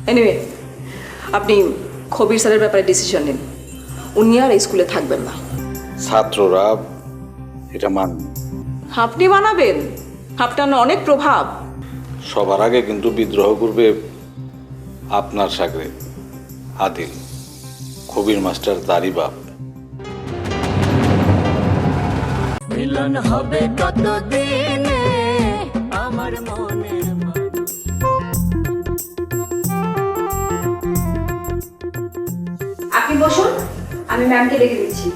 Anyway, আপনি খবির স্যারের ব্যাপারে ডিসিশন নিন। উনি আর এই স্কুলে থাকবেন না। ছাত্ররা এটা আপনি বানাবেন? আপনার অনেক প্রভাব। সবার আগে কিন্তু বিদ্রোহ করবে আপনার সাগরে আদিল। কবির মাস্টার তারই বাপ। মিলন হবে কতদিনে আমার মনের আপনি বসুন, আমি ম্যামকে ডেকে দিচ্ছি।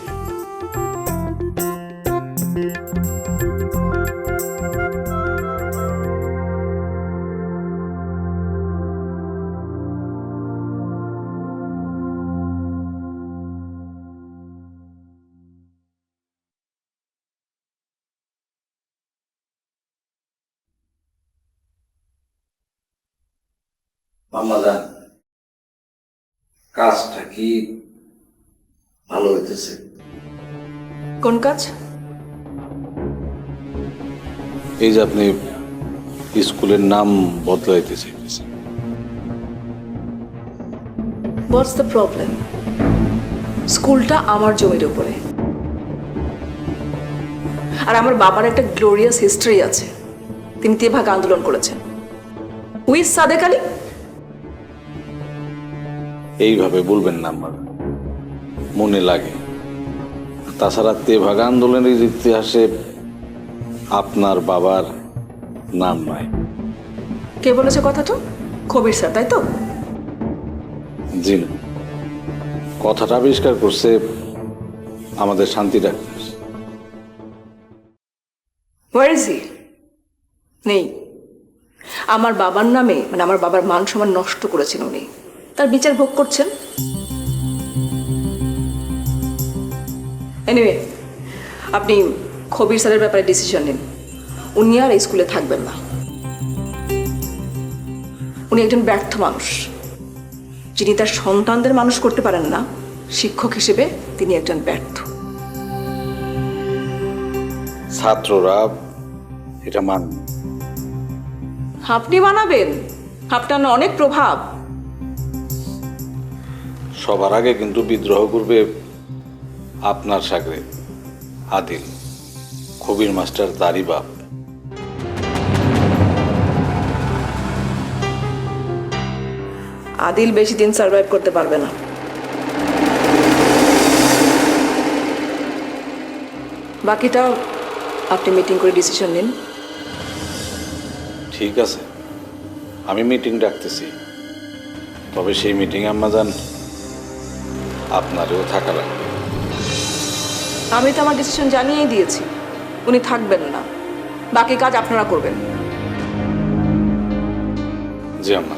মামাদান, কাজটা কি ভালো হইতেছে? কোন কাজ? এই যে আপনি স্কুলের নাম বদলাইতে চাইতেছেন। What's the problem? স্কুলটা আমার জমির উপরে, আর আমার বাবার একটা গ্লোরিয়াস হিস্ট্রি আছে। তিনি তেভাগ আন্দোলন করেছেন উইথ সাদেক আলী। এইভাবে বলবেন না আমার, মনে লাগে। তাছাড়া তেভাগ আন্দোলনের ইতিহাসে আপনার বাবার নাম নাই। কে বলেছে কথাটা? কবির স্যার, তাই তো? জি না, কথাটা আবিষ্কার করছে আমাদের শান্তি ডাক্তার। War is he? নেই। আমার বাবার নামে, মানে আমার বাবার মান সম্মান নষ্ট করেছেন উনি, তার বিচার ভোগ করছেন। এনিওয়ে, আপনি খবির স্যারের ব্যাপারে ডিসিশন নিন। উনি আর এই স্কুলে থাকবেন না। উনি একজন ব্যর্থ মানুষ, যিনি তার সন্তানদের মানুষ করতে পারেন না। শিক্ষক হিসেবে তিনি একজন ব্যর্থ। ছাত্ররা এটা আপনি বানাবেন? আপনার অনেক প্রভাব। সবার আগে কিন্তু বিদ্রোহ করবে আপনার সাগরে আদিল। কবির মাস্টার তারই বাপ। আদিল বেশি দিন সার্ভাইভ করতে পারবে না। বাকিটা আপনি মিটিং করে ডিসিশন নিন। ঠিক আছে, আমি মিটিং ডাকতেছি। তবে সেই মিটিংয়ে আম্মাজান আপনারও থাকা লাগবে। আমি তো আমার ডিসিশন জানিয়েই দিয়েছি, উনি থাকবেন না। বাকি কাজ আপনারা করবেন। জি আম্মা।